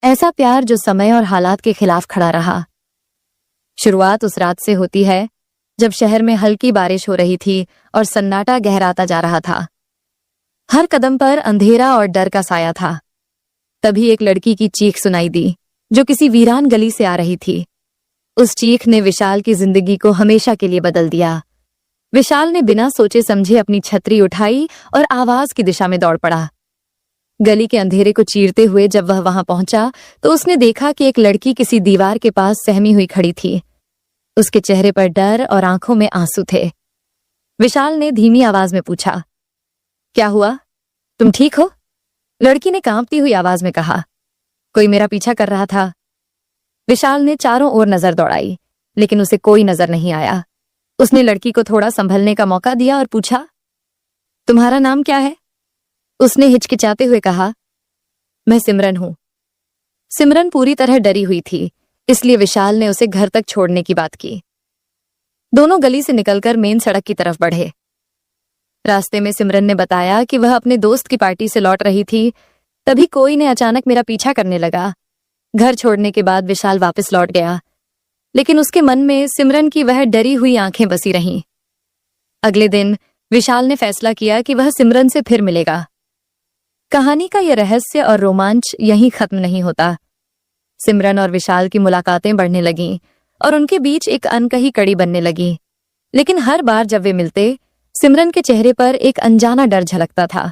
ऐसा प्यार जो समय और हालात के खिलाफ खड़ा रहा। शुरुआत उस रात से होती है जब शहर में हल्की बारिश हो रही थी और सन्नाटा गहराता जा रहा था। हर कदम पर अंधेरा और डर का साया था। तभी एक लड़की की चीख सुनाई दी जो किसी वीरान गली से आ रही थी। उस चीख ने विशाल की जिंदगी को हमेशा के लिए बदल दिया। विशाल ने बिना सोचे समझे अपनी छतरी उठाई और आवाज की दिशा में दौड़ पड़ा। गली के अंधेरे को चीरते हुए जब वह वहां पहुंचा तो उसने देखा कि एक लड़की किसी दीवार के पास सहमी हुई खड़ी थी। उसके चेहरे पर डर और आंखों में आंसू थे। विशाल ने धीमी आवाज में पूछा, क्या हुआ? तुम ठीक हो? लड़की ने कांपती हुई आवाज में कहा, कोई मेरा पीछा कर रहा था। विशाल ने चारों ओर नजर दौड़ाई, लेकिन उसे कोई नजर नहीं आया। उसने लड़की को थोड़ा संभलने का मौका दिया और पूछा, तुम्हारा नाम क्या है? उसने हिचकिचाते हुए कहा, मैं सिमरन हूं। सिमरन पूरी तरह डरी हुई थी, इसलिए विशाल ने उसे घर तक छोड़ने की बात की। दोनों गली से निकलकर मेन सड़क की तरफ बढ़े। रास्ते में सिमरन ने बताया कि वह अपने दोस्त की पार्टी से लौट रही थी, तभी कोई ने अचानक मेरा पीछा करने लगा। घर छोड़ने के बाद विशाल वापस लौट गया, लेकिन उसके मन में सिमरन की वह डरी हुई आंखें बसी रहीं। अगले दिन विशाल ने फैसला किया कि वह सिमरन से फिर मिलेगा। कहानी का यह रहस्य और रोमांच यहीं खत्म नहीं होता। सिमरन और विशाल की मुलाकातें बढ़ने लगीं और उनके बीच एक अनकही कड़ी बनने लगी। लेकिन हर बार जब वे मिलते, सिमरन के चेहरे पर एक अनजाना डर झलकता था।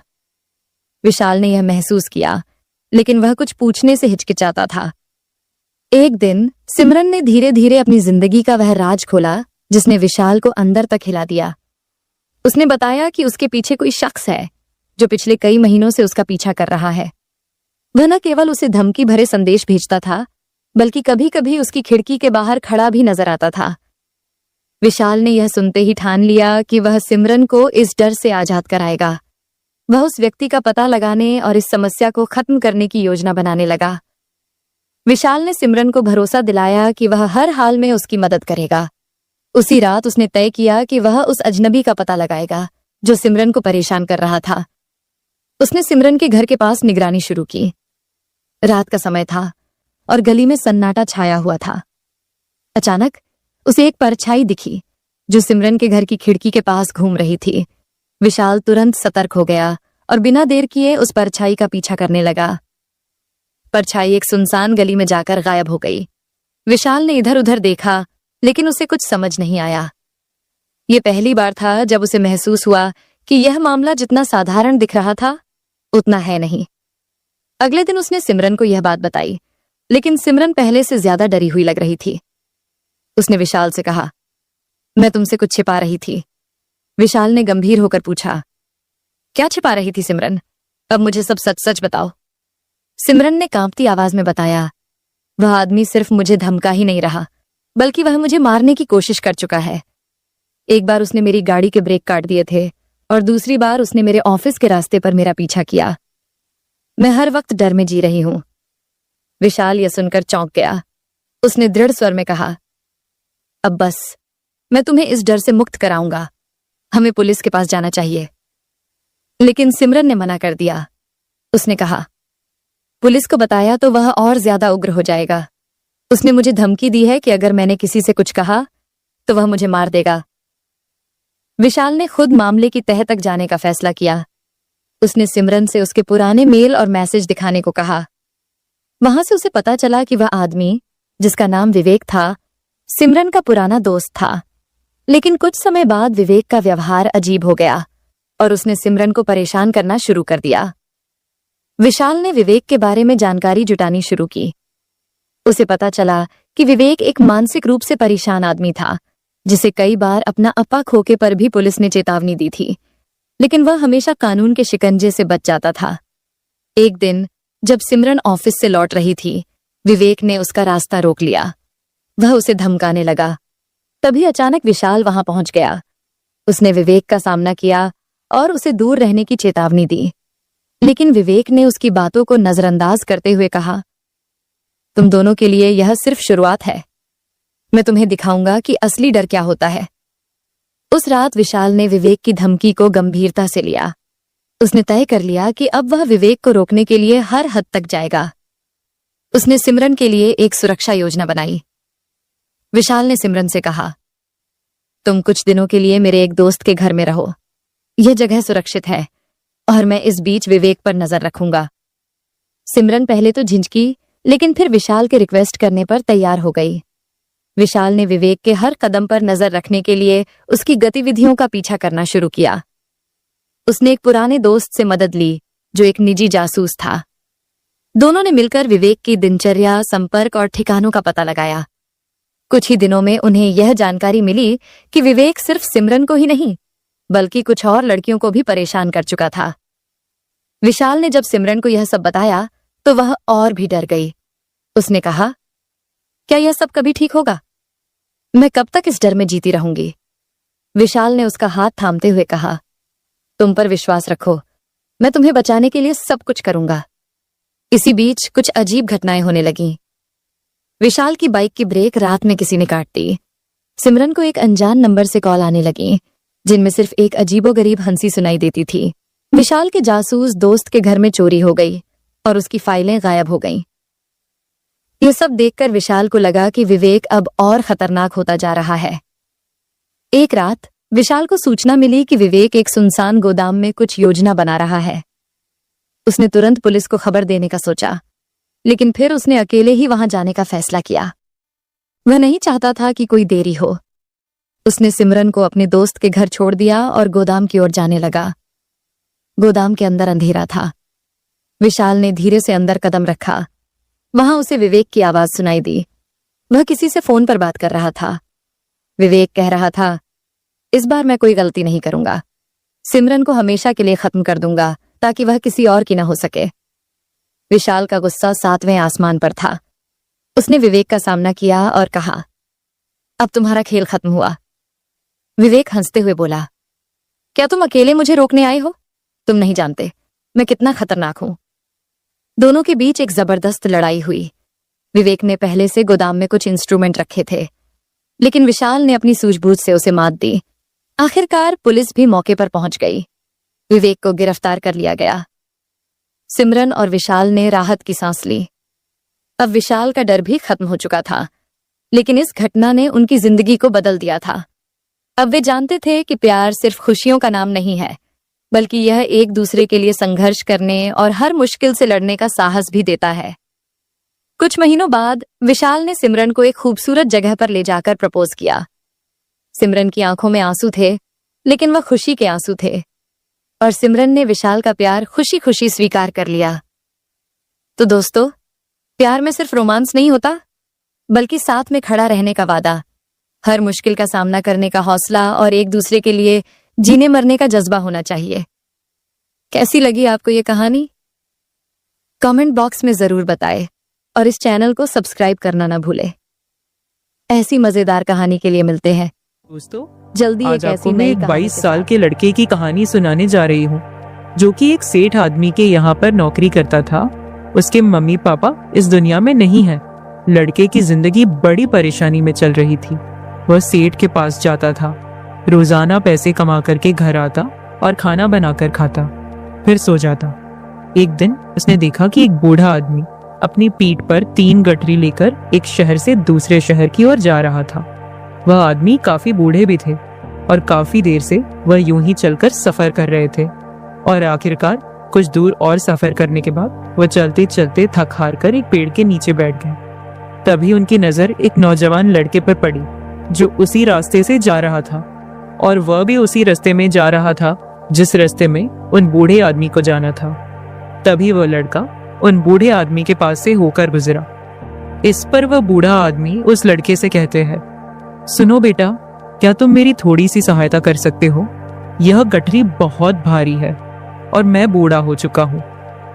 विशाल ने यह महसूस किया, लेकिन वह कुछ पूछने से हिचकिचाता था। एक दिन सिमरन ने धीरे धीरे अपनी जिंदगी का वह राज खोला जिसने विशाल को अंदर तक हिला दिया। उसने बताया कि उसके पीछे कोई शख्स है जो पिछले कई महीनों से उसका पीछा कर रहा है। वह न केवल उसे धमकी भरे संदेश भेजता था, बल्कि कभी कभी उसकी खिड़की के बाहर खड़ा भी नजर आता था। विशाल ने यह सुनते ही ठान लिया कि वह सिमरन को इस डर से आजाद कराएगा। वह उस व्यक्ति का पता लगाने और इस समस्या को खत्म करने की योजना बनाने लगा। विशाल ने सिमरन को भरोसा दिलाया कि वह हर हाल में उसकी मदद करेगा। उसी रात उसने तय किया कि वह उस अजनबी का पता लगाएगा जो सिमरन को परेशान कर रहा था। उसने सिमरन के घर के पास निगरानी शुरू की। रात का समय था और गली में सन्नाटा छाया हुआ था। अचानक उसे एक परछाई दिखी जो सिमरन के घर की खिड़की के पास घूम रही थी। विशाल तुरंत सतर्क हो गया और बिना देर किए उस परछाई का पीछा करने लगा। परछाई एक सुनसान गली में जाकर गायब हो गई। विशाल ने इधर उधर देखा, लेकिन उसे कुछ समझ नहीं आया। ये पहली बार था जब उसे महसूस हुआ कि यह मामला जितना साधारण दिख रहा था उतना है नहीं। अगले दिन उसने सिमरन को यह बात बताई, लेकिन सिमरन पहले से ज्यादा डरी हुई लग रही थी। उसने विशाल से कहा, मैं तुमसे कुछ छिपा रही थी। विशाल ने गंभीर होकर पूछा, क्या छिपा रही थी सिमरन? अब मुझे सब सच सच बताओ। सिमरन ने कांपती आवाज में बताया, वह आदमी सिर्फ मुझे धमका ही नहीं रहा, बल्कि वह मुझे मारने की कोशिश कर चुका है। एक बार उसने मेरी गाड़ी के ब्रेक काट दिए थे और दूसरी बार उसने मेरे ऑफिस के रास्ते पर मेरा पीछा किया। मैं हर वक्त डर में जी रही हूं। विशाल यह सुनकर चौंक गया। उसने दृढ़ स्वर में कहा, अब बस, मैं तुम्हें इस डर से मुक्त कराऊंगा। हमें पुलिस के पास जाना चाहिए। लेकिन सिमरन ने मना कर दिया। उसने कहा, पुलिस को बताया तो वह और ज्यादा उग्र हो जाएगा। उसने मुझे धमकी दी है कि अगर मैंने किसी से कुछ कहा तो वह मुझे मार देगा। विशाल ने खुद मामले की तह तक जाने का फैसला किया। उसने सिमरन से उसके पुराने मेल और मैसेज दिखाने को कहा। वहां से उसे पता चला कि वह आदमी, जिसका नाम विवेक था, सिमरन का पुराना दोस्त था। लेकिन कुछ समय बाद विवेक का व्यवहार अजीब हो गया और उसने सिमरन को परेशान करना शुरू कर दिया। विशाल ने विवेक के बारे में जानकारी जुटानी शुरू की। उसे पता चला कि विवेक एक मानसिक रूप से परेशान आदमी था, जिसे कई बार अपना अपा खोके पर भी पुलिस ने चेतावनी दी थी, लेकिन वह हमेशा कानून के शिकंजे से बच जाता था। एक दिन जब सिमरन ऑफिस से लौट रही थी, विवेक ने उसका रास्ता रोक लिया। वह उसे धमकाने लगा। तभी अचानक विशाल वहां पहुंच गया। उसने विवेक का सामना किया और उसे दूर रहने की चेतावनी दी, लेकिन विवेक ने उसकी बातों को नजरअंदाज करते हुए कहा, तुम दोनों के लिए यह सिर्फ शुरुआत है। मैं तुम्हें दिखाऊंगा कि असली डर क्या होता है। उस रात विशाल ने विवेक की धमकी को गंभीरता से लिया। उसने तय कर लिया कि अब वह विवेक को रोकने के लिए हर हद तक जाएगा। उसने सिमरन के लिए एक सुरक्षा योजना बनाई। विशाल ने सिमरन से कहा, तुम कुछ दिनों के लिए मेरे एक दोस्त के घर में रहो। यह जगह सुरक्षित है और मैं इस बीच विवेक पर नजर रखूंगा। सिमरन पहले तो झिझकी, लेकिन फिर विशाल के रिक्वेस्ट करने पर तैयार हो गई। विशाल ने विवेक के हर कदम पर नजर रखने के लिए उसकी गतिविधियों का पीछा करना शुरू किया। उसने एक पुराने दोस्त से मदद ली जो एक निजी जासूस था। दोनों ने मिलकर विवेक की दिनचर्या, संपर्क और ठिकानों का पता लगाया। कुछ ही दिनों में उन्हें यह जानकारी मिली कि विवेक सिर्फ सिमरन को ही नहीं बल्कि कुछ और लड़कियों को भी परेशान कर चुका था। विशाल ने जब सिमरन को यह सब बताया तो वह और भी डर गई। उसने कहा, क्या यह सब कभी ठीक होगा? मैं कब तक इस डर में जीती रहूंगी? विशाल ने उसका हाथ थामते हुए कहा, तुम पर विश्वास रखो, मैं तुम्हें बचाने के लिए सब कुछ करूंगा। इसी बीच कुछ अजीब घटनाएं होने लगीं। विशाल की बाइक की ब्रेक रात में किसी ने काट दी। सिमरन को एक अनजान नंबर से कॉल आने लगी, जिनमें सिर्फ एक अजीबोगरीब हंसी सुनाई देती थी। विशाल के जासूस दोस्त के घर में चोरी हो गई और उसकी फाइलें गायब हो गईं। यह सब देखकर विशाल को लगा कि विवेक अब और खतरनाक होता जा रहा है। एक रात विशाल को सूचना मिली कि विवेक एक सुनसान गोदाम में कुछ योजना बना रहा है। उसने तुरंत पुलिस को खबर देने का सोचा, लेकिन फिर उसने अकेले ही वहां जाने का फैसला किया। वह नहीं चाहता था कि कोई देरी हो। उसने सिमरन को अपने दोस्त के घर छोड़ दिया और गोदाम की ओर जाने लगा। गोदाम के अंदर अंधेरा था। विशाल ने धीरे से अंदर कदम रखा। वहां उसे विवेक की आवाज सुनाई दी। वह किसी से फोन पर बात कर रहा था। विवेक कह रहा था, इस बार मैं कोई गलती नहीं करूंगा। सिमरन को हमेशा के लिए खत्म कर दूंगा ताकि वह किसी और की न हो सके। विशाल का गुस्सा 7वें आसमान पर था। उसने विवेक का सामना किया और कहा, अब तुम्हारा खेल खत्म हुआ। विवेक हंसते हुए बोला, क्या तुम अकेले मुझे रोकने आए हो? तुम नहीं जानते मैं कितना खतरनाक हूं। दोनों के बीच एक जबरदस्त लड़ाई हुई। विवेक ने पहले से गोदाम में कुछ इंस्ट्रूमेंट रखे थे, लेकिन विशाल ने अपनी सूझबूझ से उसे मात दी। आखिरकार पुलिस भी मौके पर पहुंच गई। विवेक को गिरफ्तार कर लिया गया। सिमरन और विशाल ने राहत की सांस ली। अब विशाल का डर भी खत्म हो चुका था, लेकिन इस घटना ने उनकी जिंदगी को बदल दिया था। अब वे जानते थे कि प्यार सिर्फ खुशियों का नाम नहीं है, बल्कि यह एक दूसरे के लिए संघर्ष करने और हर मुश्किल से लड़ने का साहस भी देता है। कुछ महीनों बाद विशाल ने सिमरन को एक खूबसूरत जगह पर ले जाकर प्रपोज किया। सिमरन की आंखों में आंसू थे, लेकिन वह खुशी के आंसू थे, और सिमरन ने विशाल का प्यार खुशी खुशी स्वीकार कर लिया। तो दोस्तों, प्यार में सिर्फ रोमांस नहीं होता, बल्कि साथ में खड़ा रहने का वादा, हर मुश्किल का सामना करने का हौसला और एक दूसरे के लिए जीने मरने का जज्बा होना चाहिए। कैसी लगी आपको ये कहानी? कमेंट बॉक्स में जरूर बताएं और इस चैनल को सब्सक्राइब करना ना भूलें। ऐसी मजेदार कहानी के लिए मिलते हैं दोस्तों, जल्दी। आज एक ऐसी आपको मैं नई एक कहानी 22 के साल साथ। के लड़के की कहानी सुनाने जा रही हूँ, जो कि एक सेठ आदमी के यहाँ पर नौकरी करता था। उसके मम्मी पापा इस दुनिया में नहीं है। लड़के की जिंदगी बड़ी परेशानी में चल रही थी। वह सेठ के पास जाता था, रोजाना पैसे कमा करके घर आता और खाना बनाकर खाता, फिर सो जाता। एक दिन उसने देखा कि एक बूढ़ा आदमी अपनी पीठ पर 3 गठरी लेकर एक शहर से दूसरे शहर की ओर जा रहा था। वह आदमी काफी बूढ़े भी थे और काफी देर से वह यूं ही चलकर सफर कर रहे थे, और आखिरकार कुछ दूर और सफर करने के बाद वह चलते चलते थक हार कर एक पेड़ के नीचे बैठ गए। तभी उनकी नजर एक नौजवान लड़के पर पड़ी जो उसी रास्ते से जा रहा था, और वह भी उसी रास्ते में जा रहा था जिस रास्ते में उन बूढ़े आदमी को जाना था। तभी वह लड़का उन बूढ़े आदमी के पास से होकर गुजरा। इस पर वह बूढ़ा आदमी उस लड़के से कहते हैं, सुनो बेटा, क्या तुम मेरी थोड़ी सी सहायता कर सकते हो? यह गठरी बहुत भारी है और मैं बूढ़ा हो चुका हूँ।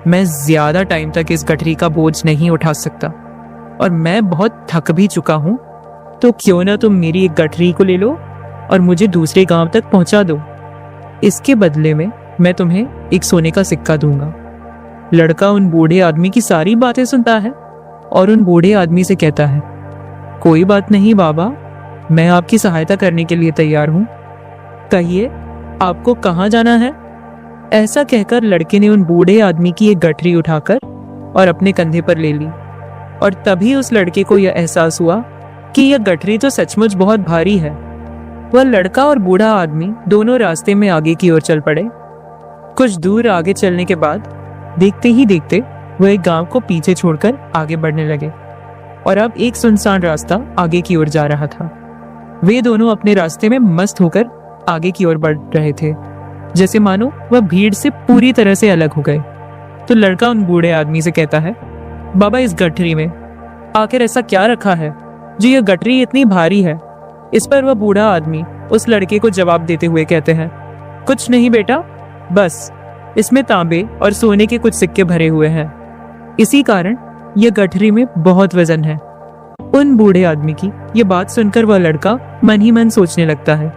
मैं ज्यादा टाइम तक इस गठरी का बोझ नहीं उठा सकता और मैं बहुत थक भी चुका हूँ। तो क्यों ना तुम मेरी एक गठरी को ले लो और मुझे दूसरे गांव तक पहुंचा दो। इसके बदले में मैं तुम्हें एक सोने का सिक्का दूंगा। लड़का उन बूढ़े आदमी की सारी बातें सुनता है और उन बूढ़े आदमी से कहता है, कोई बात नहीं बाबा, मैं आपकी सहायता करने के लिए तैयार हूँ। कहिए, आपको कहाँ जाना है? ऐसा कहकर लड़के ने उन बूढ़े आदमी की एक गठरी उठाकर और अपने कंधे पर ले ली। और तभी उस लड़के को यह एहसास हुआ कि यह गठरी तो सचमुच बहुत भारी है। वह लड़का और बूढ़ा आदमी दोनों रास्ते में आगे की ओर चल पड़े। कुछ दूर आगे चलने के बाद देखते ही देखते वह एक गांव को पीछे छोड़कर आगे बढ़ने लगे और अब एक सुनसान रास्ता आगे की ओर जा रहा था। वे दोनों अपने रास्ते में मस्त होकर आगे की ओर बढ़ रहे थे, जैसे मानो वह भीड़ से पूरी तरह से अलग हो गए। तो लड़का उन बूढ़े आदमी से कहता है, बाबा इस गठरी में आखिर ऐसा क्या रखा है जो यह गठरी इतनी भारी है? इस पर वह बूढ़ा आदमी उस लड़के को जवाब देते हुए कहते हैं, कुछ नहीं बेटा, बस इसमें तांबे और सोने के कुछ सिक्के भरे हुए हैं। इसी कारण यह गठरी में बहुत वजन है। उन बूढ़े आदमी की यह बात सुनकर वह लड़का मन ही मन सोचने लगता है,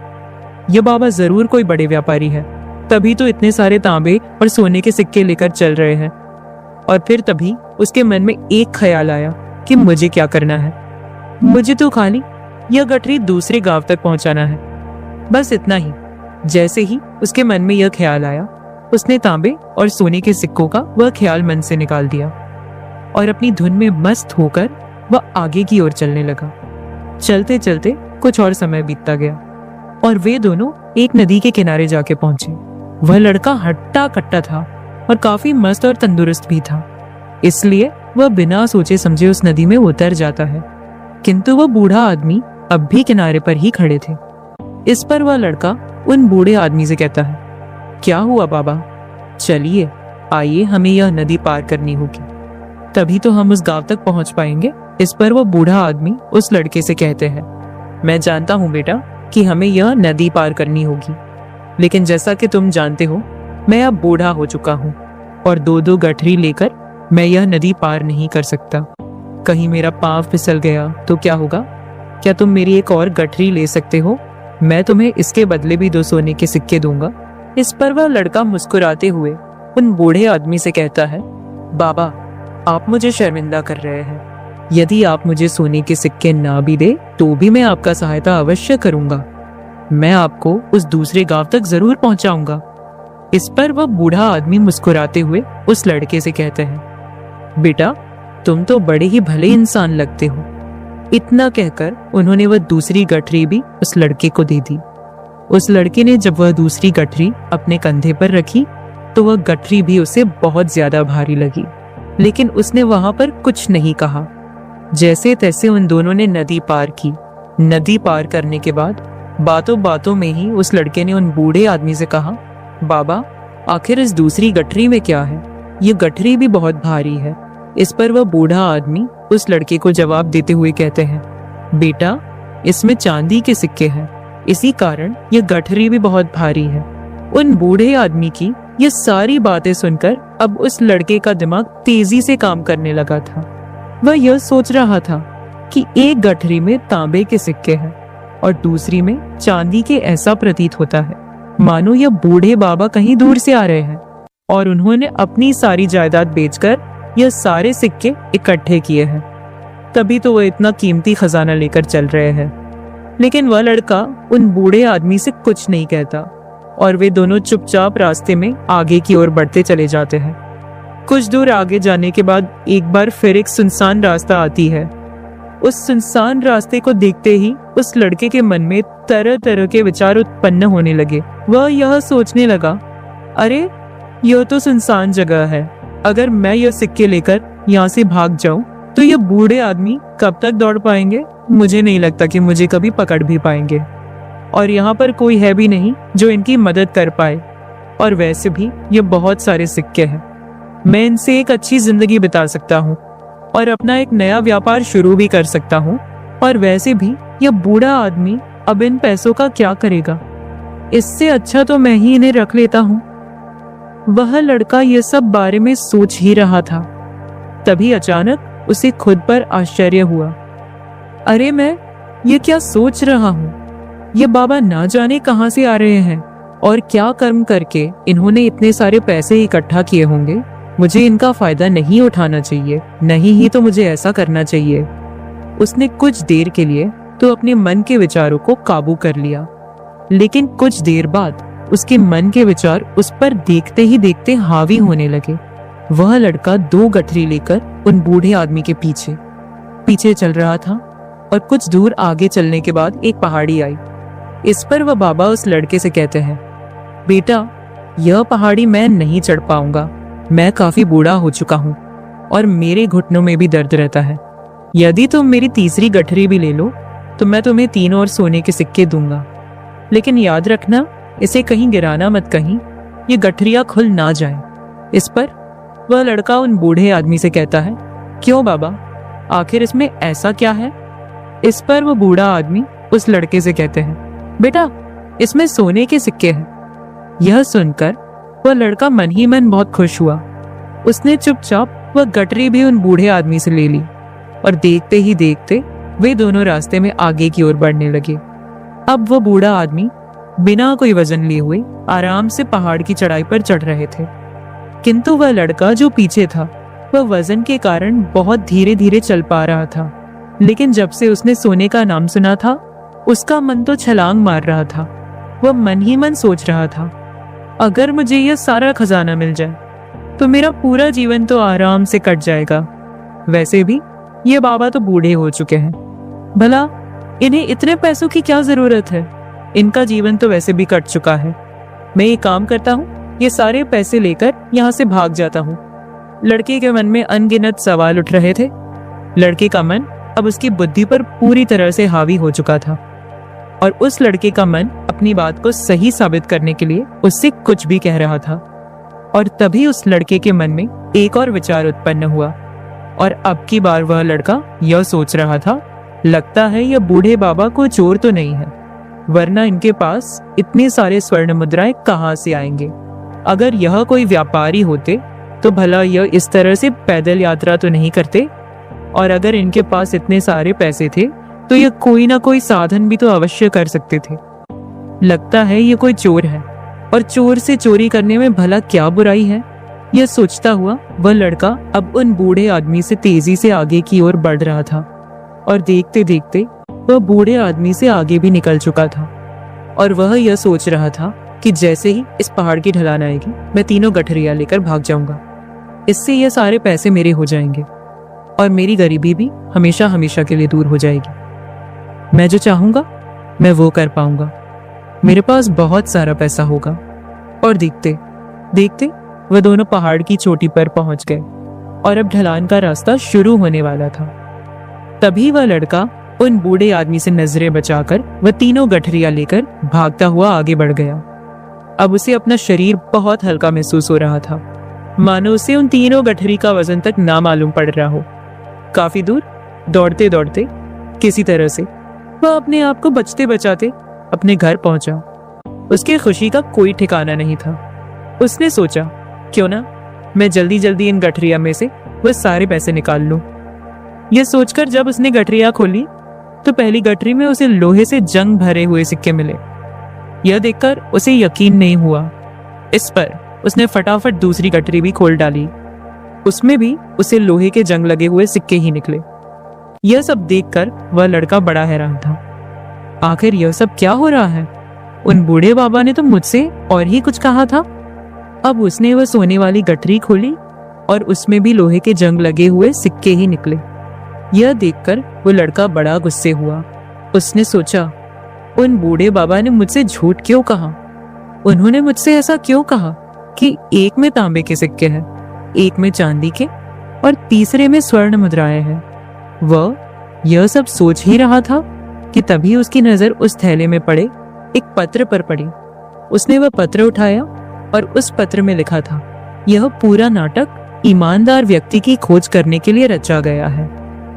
यह बाबा जरूर कोई बड़े व्यापारी है, तभी तो इतने सारे तांबे और सोने के सिक्के लेकर चल रहे हैं। और फिर तभी उसके मन में एक ख्याल आया कि मुझे क्या करना है। मुझे तो खाली यह गठरी दूसरे गांव तक पहुंचाना है, बस इतना ही। जैसे ही उसके मन में यह ख्याल आया, उसने तांबे और सोने के सिक्कों का वह ख्याल मन से निकाल दिया और अपनी धुन में मस्त होकर वह आगे की ओर चलने लगा। चलते चलते कुछ और समय बीतता गया और वे दोनों एक नदी के किनारे जाके पहुंचे। वह लड़का हट्टा कट्टा था और काफी मस्त और तंदुरुस्त भी था, इसलिए वह बिना सोचे समझे उस नदी में उतर जाता है। किंतु वह बूढ़ा आदमी अब भी किनारे पर ही खड़े थे। इस पर वह लड़का उन बूढ़े आदमी से कहता है, क्या हुआ बाबा? चलिए आइए, हमें यह नदी पार करनी होगी, तभी तो हम उस गांव तक पहुंच पाएंगे। इस पर वह बूढ़ा आदमी उस लड़के से कहते हैं, मैं जानता हूं बेटा कि हमें यह नदी पार करनी होगी, लेकिन जैसा कि तुम जानते हो मैं अब बूढ़ा हो चुका हूँ और दो दो गठरी लेकर मैं यह नदी पार नहीं कर सकता। कहीं मेरा पांव फिसल गया तो क्या होगा? क्या तुम मेरी एक और गठरी ले सकते हो? मैं तुम्हें इसके बदले भी 2 सोने के सिक्के दूंगा। इस पर वह लड़का मुस्कुराते हुए उन बूढ़े आदमी से कहता है, बाबा आप मुझे शर्मिंदा कर रहे हैं। यदि आप मुझे सोने के सिक्के ना भी दे तो भी मैं आपका सहायता अवश्य करूंगा। मैं आपको उस दूसरे गांव तक जरूर पहुंचाऊंगा। इस पर वह बूढ़ा आदमी मुस्कुराते हुए उस लड़के से कहते हैं, बेटा तुम तो बड़े ही भले इंसान लगते हो। इतना कहकर उन्होंने वह दूसरी गठरी भी उस लड़के को दे दी। उस लड़के ने जब वह दूसरी गठरी अपने कंधे पर रखी तो वह गठरी भी उसे बहुत ज्यादा भारी लगी, लेकिन उसने वहां पर कुछ नहीं कहा। जैसे तैसे उन दोनों ने नदी पार की। नदी पार करने के बाद बातों बातों में ही उस लड़के ने उन बूढ़े आदमी से कहा, बाबा आखिर इस दूसरी गठरी में क्या है? ये गठरी भी बहुत भारी है। इस पर वह बूढ़ा आदमी उस लड़के को जवाब देते हुए कहते हैं, बेटा इसमें चांदी के सिक्के हैं, इसी कारण यह गठरी भी बहुत भारी है। उन बूढ़े आदमी की ये सारी बातें सुनकर अब उस लड़के का दिमाग तेजी से काम करने लगा था। वह यह सोच रहा था कि एक गठरी में तांबे के सिक्के हैं और दूसरी में चांदी के। ऐसा प्रतीत होता है मानो यह बूढ़े बाबा कहीं दूर से आ रहे हैं और उन्होंने अपनी सारी जायदाद बेचकर यह सारे सिक्के इकट्ठे किए हैं, तभी तो वह इतना कीमती खजाना लेकर चल रहे हैं। लेकिन वह लड़का उन बूढ़े आदमी से कुछ नहीं कहता और वे दोनों चुपचाप रास्ते में आगे की ओर बढ़ते चले जाते हैं। कुछ दूर आगे जाने के बाद एक बार फिर एक सुनसान रास्ता आती है। उस सुनसान रास्ते को देखते ही उस लड़के के मन में तरह तरह के विचार उत्पन्न होने लगे। वह यह सोचने लगा, अरे यह तो सुनसान जगह है, अगर मैं यह सिक्के लेकर यहाँ से भाग जाऊं तो ये बूढ़े आदमी कब तक दौड़ पाएंगे? मुझे नहीं लगता कि मुझे कभी पकड़ भी पाएंगे और यहाँ पर कोई है भी नहीं जो इनकी मदद कर पाए। और वैसे भी ये बहुत सारे सिक्के हैं, मैं इनसे एक अच्छी जिंदगी बिता सकता हूँ और अपना एक नया व्यापार शुरू भी कर सकता हूँ। और वैसे भी यह बूढ़ा आदमी अब इन पैसों का क्या करेगा? इससे अच्छा तो मैं ही इन्हें रख लेता हूँ। वह लड़का ये सब बारे में सोच ही रहा था, तभी अचानक उसे खुद पर आश्चर्य हुआ। अरे मैं ये क्या सोच रहा हूँ? ये बाबा ना जाने कहाँ से आ रहे हैं और क्या कर्म करके इन्होंने इतने सारे पैसे इकट्ठा किए होंगे। मुझे इनका फायदा नहीं उठाना चाहिए, नहीं ही तो मुझे ऐसा करना चाहिए। उसने कुछ देर के लिए तो अपने मन के विचारों को काबू कर लिया, लेकिन कुछ देर बाद उसके मन के विचार उस पर देखते ही देखते हावी होने लगे। वह लड़का 2 गठरी लेकर उन बूढ़े आदमी के पीछे पीछे चल रहा था और कुछ दूर आगे चलने के बाद एक पहाड़ी आई। इस पर वह बाबा उस लड़के से कहते हैं, बेटा, यह पहाड़ी मैं नहीं चढ़ पाऊंगा। मैं काफी बूढ़ा हो चुका हूँ और मेरे घुटनों में भी दर्द रहता है। यदि तुम मेरी तीसरी गठरी भी ले लो तो मैं तुम्हें 3 और सोने के सिक्के दूंगा, लेकिन याद रखना, इसे कहीं गिराना मत, कहीं ये गठरियां खुल ना जाए। इस पर वह लड़का उन बूढ़े आदमी से कहता है, क्यों बाबा, आखिर इसमें ऐसा क्या है? इस पर वो बूढ़ा आदमी उस लड़के से कहते हैं, बेटा, इसमें सोने के सिक्के हैं। यह सुनकर वह लड़का मन ही मन बहुत खुश हुआ। उसने चुपचाप वह गठरी भी उन बूढ़े आदमी से ले ली और देखते ही देखते वे दोनों रास्ते में आगे की ओर बढ़ने लगे। अब वो बूढ़ा आदमी बिना कोई वजन लिए हुए आराम से पहाड़ की चढ़ाई पर चढ़ रहे थे, किंतु वह लड़का जो पीछे था वह वजन के कारण बहुत धीरे धीरे चल पा रहा था। लेकिन जब से उसने सोने का नाम सुना था, उसका मन तो छलांग मार रहा था। वह मन ही मन सोच रहा था, अगर मुझे यह सारा खजाना मिल जाए तो मेरा पूरा जीवन तो आराम से कट जाएगा। वैसे भी ये बाबा तो बूढ़े हो चुके हैं, भला इन्हें इतने पैसों की क्या जरूरत है? इनका जीवन तो वैसे भी कट चुका है। मैं ये काम करता हूँ, ये सारे पैसे लेकर यहाँ से भाग जाता हूँ। लड़के के मन में अनगिनत सवाल उठ रहे थे। लड़के का मन अब उसकी बुद्धि पर पूरी तरह से हावी हो चुका था और उस लड़के का मन अपनी बात को सही साबित करने के लिए उससे कुछ भी कह रहा था। और तभी उस लड़के के मन में एक और विचार उत्पन्न हुआ और अब की बार वह लड़का यह सोच रहा था, लगता है यह बूढ़े बाबा को चोर तो नहीं है, वरना इनके पास इतने सारे स्वर्ण मुद्राएं कहाँ से आएंगे? अगर यह कोई व्यापारी होते तो भला यह इस तरह से पैदल यात्रा तो नहीं करते, और अगर इनके पास इतने सारे पैसे थे तो यह कोई ना कोई साधन भी तो अवश्य कर सकते थे। लगता है ये कोई चोर है, और चोर से चोरी करने में भला क्या बुराई है? यह सोचता हुआ वह लड़का अब उन बूढ़े आदमी से तेजी से आगे की ओर बढ़ रहा था और देखते देखते वह बूढ़े आदमी से आगे भी निकल चुका था। और वह यह सोच रहा था कि जैसे ही इस पहाड़ की ढलान आएगी, मैं 3 गठरियां लेकर भाग जाऊंगा। इससे यह सारे पैसे मेरे हो जाएंगे और मेरी गरीबी भी हमेशा हमेशा के लिए दूर हो जाएगी। मैं जो चाहूंगा मैं वो कर पाऊंगा। मेरे पास बहुत सारा पैसा होगा। और देखते देखते वह दोनों पहाड़ की चोटी पर पहुंच गए और अब ढलान का रास्ता शुरू होने वाला था। तभी वह लड़का उन बूढ़े आदमी से नजरें बचाकर वह 3 गठरियां लेकर भागता हुआ आगे बढ़ गया। अब उसे अपना शरीर बहुत हल्का महसूस हो रहा था, मानो उसे उन 3 गठरी का वजन तक ना मालूम पड़ रहा हो। काफी दूर दौड़ते दौड़ते किसी तरह से वह अपने आप को बचते बचाते अपने घर पहुंचा। उसकी खुशी का कोई ठिकाना नहीं था। उसने सोचा, क्यों ना मैं जल्दी जल्दी इन गठरिया में से वह सारे पैसे निकाल लूं। यह सोचकर जब उसने गठरिया खोली तो पहली गठरी में उसे लोहे से जंग भरे हुए सिक्के मिले। यह देखकर उसे यकीन नहीं हुआ। इस पर उसने फटाफट दूसरी गठरी भी खोल डाली। उसमें भी उसे लोहे के जंग लगे हुए सिक्के ही निकले। यह सब देखकर वह लड़का बड़ा हैरान था। आखिर यह सब क्या हो रहा है? उन बूढ़े बाबा ने तो मुझसे और ही कुछ कहा था। अब उसने वह सोने वाली गठरी खोली और उसमें भी लोहे के जंग लगे हुए सिक्के ही निकले। यह देखकर वो लड़का बड़ा गुस्से हुआ। उसने सोचा, उन बूढ़े बाबा ने मुझसे झूठ क्यों कहा? उन्होंने मुझसे ऐसा क्यों कहा कि एक में तांबे के सिक्के हैं, एक में चांदी के और तीसरे में स्वर्ण मुद्राएं हैं। वह यह सब सोच ही रहा था कि तभी उसकी नजर उस थैले में पड़े एक पत्र पर पड़ी। उसने वह पत्र उठाया और उस पत्र में लिखा था, यह पूरा नाटक ईमानदार व्यक्ति की खोज करने के लिए रचा गया है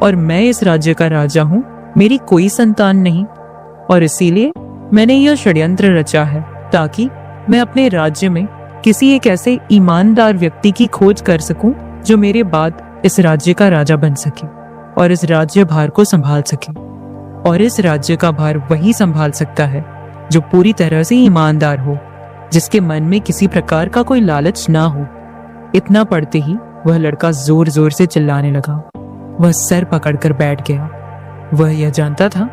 और मैं इस राज्य का राजा हूँ। मेरी कोई संतान नहीं और इसीलिए मैंने यह षड्यंत्र रचा है ताकि मैं अपने राज्य में किसी एक ऐसे ईमानदार व्यक्ति की खोज कर सकूं जो मेरे बाद इस राज्य का राजा बन सके और इस राज्य भार को संभाल सके। और इस राज्य का भार वही संभाल सकता है जो पूरी तरह से ईमानदार हो, जिसके मन में किसी प्रकार का कोई लालच ना हो। इतना पढ़ते ही वह लड़का जोर जोर से चिल्लाने लगा। वह सर पकड़कर बैठ गया। वह यह जानता था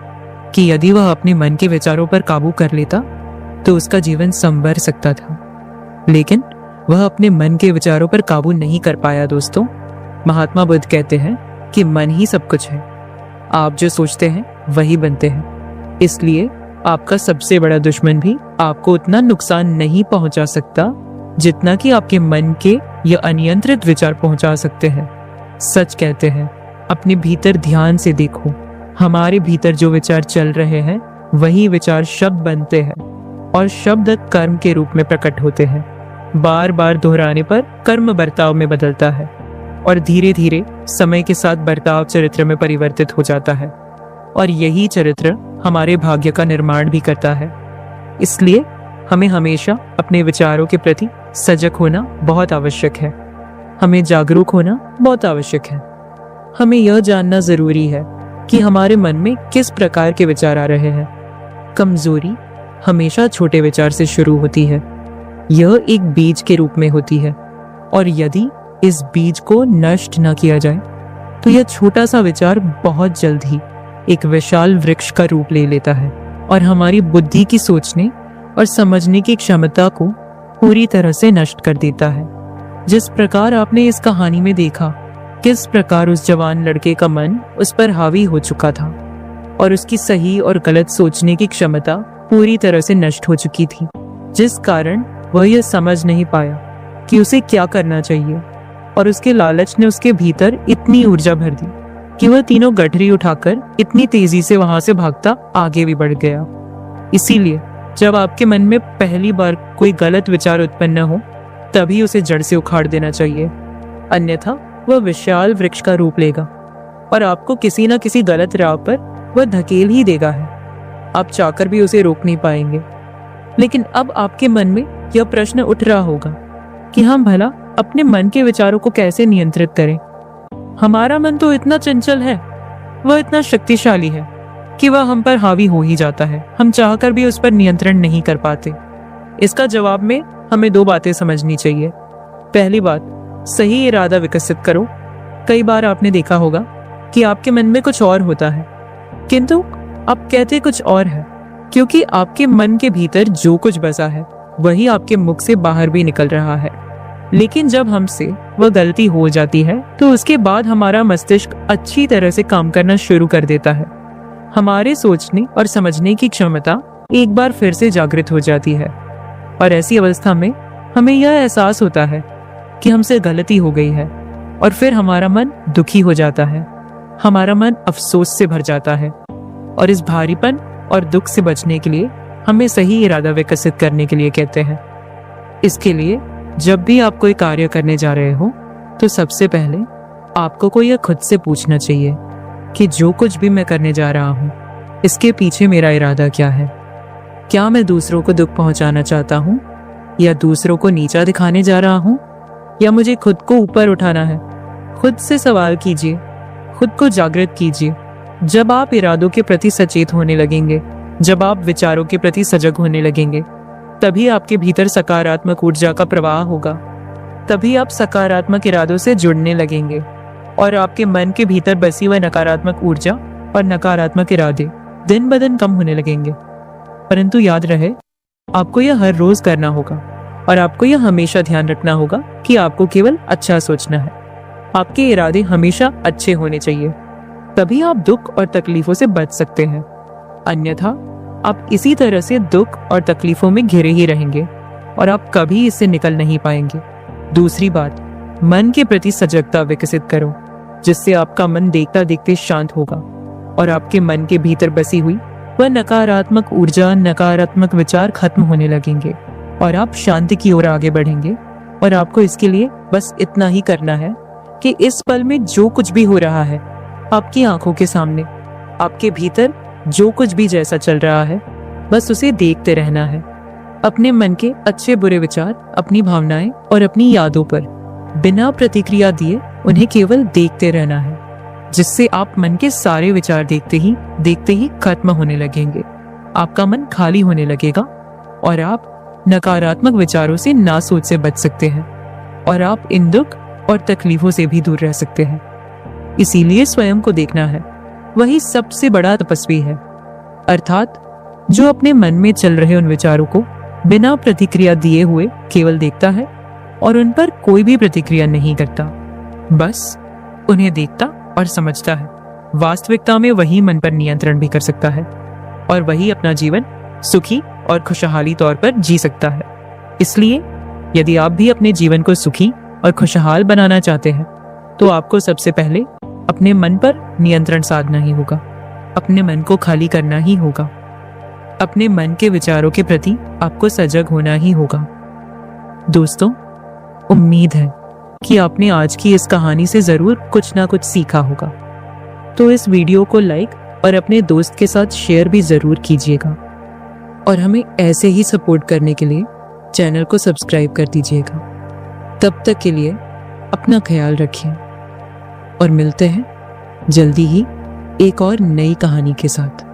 कि यदि वह अपने मन के विचारों पर काबू कर लेता तो उसका जीवन संवर सकता था, लेकिन वह अपने मन के विचारों पर काबू नहीं कर पाया। दोस्तों, महात्मा बुद्ध कहते हैं कि मन ही सब कुछ है। इतना पढ़ते ही वह लड़का जोर जोर से चिल्लाने लगा। वह सर पकड़कर बैठ गया। वह यह जानता था कि यदि वह अपने मन के विचारों पर काबू कर लेता तो उसका जीवन संवर सकता था, लेकिन वह अपने मन के विचारों पर काबू नहीं कर पाया। दोस्तों, आप जो सोचते हैं वही बनते हैं। इसलिए आपका सबसे बड़ा दुश्मन भी आपको उतना नुकसान नहीं पहुंचा सकता जितना कि आपके मन के या अनियंत्रित विचार पहुंचा सकते हैं। सच कहते हैं, अपने भीतर ध्यान से देखो। हमारे भीतर जो विचार चल रहे हैं वही विचार शब्द बनते हैं और शब्द कर्म के रूप में प्रकट होते हैं। बार बार दोहराने पर कर्म बर्ताव में बदलता है और धीरे धीरे समय के साथ बर्ताव चरित्र में परिवर्तित हो जाता है और यही चरित्र हमारे भाग्य का निर्माण भी करता है। इसलिए हमें हमेशा अपने विचारों के प्रति सजग होना बहुत आवश्यक है। हमें जागरूक होना बहुत आवश्यक है। हमें यह जानना जरूरी है कि हमारे मन में किस प्रकार के विचार आ रहे हैं। कमजोरी हमेशा छोटे विचार से शुरू होती है। यह एक बीज के रूप में होती है और यदि इस बीज को नष्ट न किया जाए तो यह छोटा सा विचार बहुत जल्द ही एक विशाल वृक्ष का रूप ले लेता है और हमारी बुद्धि की सोचने और समझने की क्षमता को पूरी तरह से नष्ट कर देता है। जिस प्रकार आपने इस कहानी में देखा किस प्रकार उस जवान लड़के का मन उस पर हावी हो चुका था और उसकी सही और गलत सोचने की क्षमता पूरी तरह से नष्ट हो चुकी थी, जिस कारण वह यह समझ नहीं पाया कि उसे क्या करना चाहिए और उसके लालच ने उसके भीतर इतनी ऊर्जा भर दी कि वह तीनों गठरी उठाकर इतनी तेजी से वहां से भागता आगे भी बढ़ गया। इसीलिए जब आपके मन में पहली बार कोई गलत विचार उत्पन्न हो तभी उसे जड़ से उखाड़ देना चाहिए, अन्यथा वह विशाल वृक्ष का रूप लेगा और आपको किसी न किसी गलत राह पर वह धकेल ही देगा है। आप चाहकर भी उसे रोक नहीं पाएंगे। लेकिन अब आपके मन में यह प्रश्न उठ रहा होगा कि हम भला अपने मन के विचारों को कैसे नियंत्रित करें। हमारा मन तो इतना चंचल है, वह इतना शक्तिशाली है कि वह हम पर हावी हो ही जाता है। हम चाहकर भी उस पर नियंत्रण नहीं कर पाते। इसका जवाब में हमें दो बातें समझनी चाहिए। पहली बात, सही इरादा विकसित करो। कई बार आपने देखा होगा कि आपके मन में कुछ और होता है किंतु आप कहते कुछ और है, क्योंकि आपके मन के भीतर जो कुछ बसा है वही आपके मुख से बाहर भी निकल रहा है। लेकिन जब हमसे वह गलती हो जाती है तो उसके बाद हमारा मस्तिष्क अच्छी तरह से काम करना शुरू कर देता है। हमारे सोचने और समझने की क्षमता एक बार फिर से जागृत हो जाती है और ऐसी अवस्था में हमें यह एहसास होता है कि हमसे गलती हो गई है और फिर हमारा मन दुखी हो जाता है, हमारा मन अफसोस से भर जाता है और इस भारीपन और दुख से बचने के लिए हमें सही इरादा विकसित करने के लिए कहते हैं। इसके लिए जब भी आप कोई कार्य करने जा रहे हो तो सबसे पहले आपको को यह खुद से पूछना चाहिए कि जो कुछ भी मैं करने जा रहा हूँ इसके पीछे मेरा इरादा क्या है। क्या मैं दूसरों को दुख पहुंचाना चाहता हूँ या दूसरों को नीचा दिखाने जा रहा हूँ या मुझे खुद को ऊपर उठाना है। खुद से सवाल कीजिए, खुद को जागृत कीजिए। जब आप इरादों के प्रति सचेत होने लगेंगे, जब आप विचारों के प्रति सजग होने लगेंगे, तभी आपके भीतर सकारात्मक ऊर्जा का प्रवाह होगा। तभी आप सकारात्मक इरादों से जुड़ने लगेंगे और आपके मन के भीतर बसी हुई नकारात्मक ऊर्जा और नकारात्मक इरादे दिन ब दिन कम होने लगेंगे। परंतु याद रहे, आपको यह हर रोज करना होगा और आपको यह हमेशा ध्यान रखना होगा कि आपको केवल अच्छा सोचना है। आपके इरादे हमेशा अच्छे होने चाहिए, तभी आप दुख और तकलीफों से बच सकते हैं। अन्यथा आप इसी तरह से दुख और तकलीफों में घिरे ही रहेंगे और आप कभी इससे निकल नहीं पाएंगे। दूसरी बात, मन के प्रति सजगता विकसित करो, जिससे आपका मन देखता देखते शांत होगा और आपके मन के भीतर बसी हुई वह नकारात्मक ऊर्जा, नकारात्मक विचार खत्म होने लगेंगे और आप शांति की ओर आगे बढ़ेंगे। और आपको इसके लिए बस इतना ही करना है कि इस पल में जो कुछ भी हो रहा है आपकी आंखों के सामने, आपके भीतर जो कुछ भी जैसा चल रहा है, बस उसे देखते रहना है। अपने मन के अच्छे बुरे विचार, अपनी भावनाएं और अपनी यादों पर बिना प्रतिक्रिया दिए उन्हें केवल देखते रहना है, जिससे आप मन के सारे विचार देखते ही खत्म होने लगेंगे। आपका मन खाली होने लगेगा और आप नकारात्मक विचारों से ना सोच से बच सकते हैं और आप इन दुख और तकलीफों से भी दूर रह सकते हैं। इसीलिए स्वयं को देखना है, वही सबसे बड़ा तपस्वी है। अर्थात जो अपने मन में चल रहे उन विचारों को बिना प्रतिक्रिया दिए हुए केवल देखता है और उन पर कोई भी प्रतिक्रिया नहीं करता, बस उन्हें देखता और समझता है। वास्तविकता में वही मन पर नियंत्रण भी कर सकता है और वही अपना जीवन सुखी और खुशहाली तौर पर जी सकता है। इसलिए यदि आप भी अपने जीवन को सुखी और खुशहाल बनाना चाहते हैं तो आपको सबसे पहले अपने मन पर नियंत्रण साधना ही होगा, अपने मन को खाली करना ही होगा, अपने मन के विचारों के प्रति आपको सजग होना ही होगा। दोस्तों, उम्मीद है कि आपने आज की इस कहानी से जरूर कुछ ना कुछ सीखा होगा। तो इस वीडियो को लाइक और अपने दोस्त के साथ शेयर भी जरूर कीजिएगा और हमें ऐसे ही सपोर्ट करने के लिए चैनल को सब्सक्राइब कर दीजिएगा। तब तक के लिए अपना ख्याल रखिए और मिलते हैं जल्दी ही एक और नई कहानी के साथ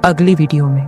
अगली वीडियो में।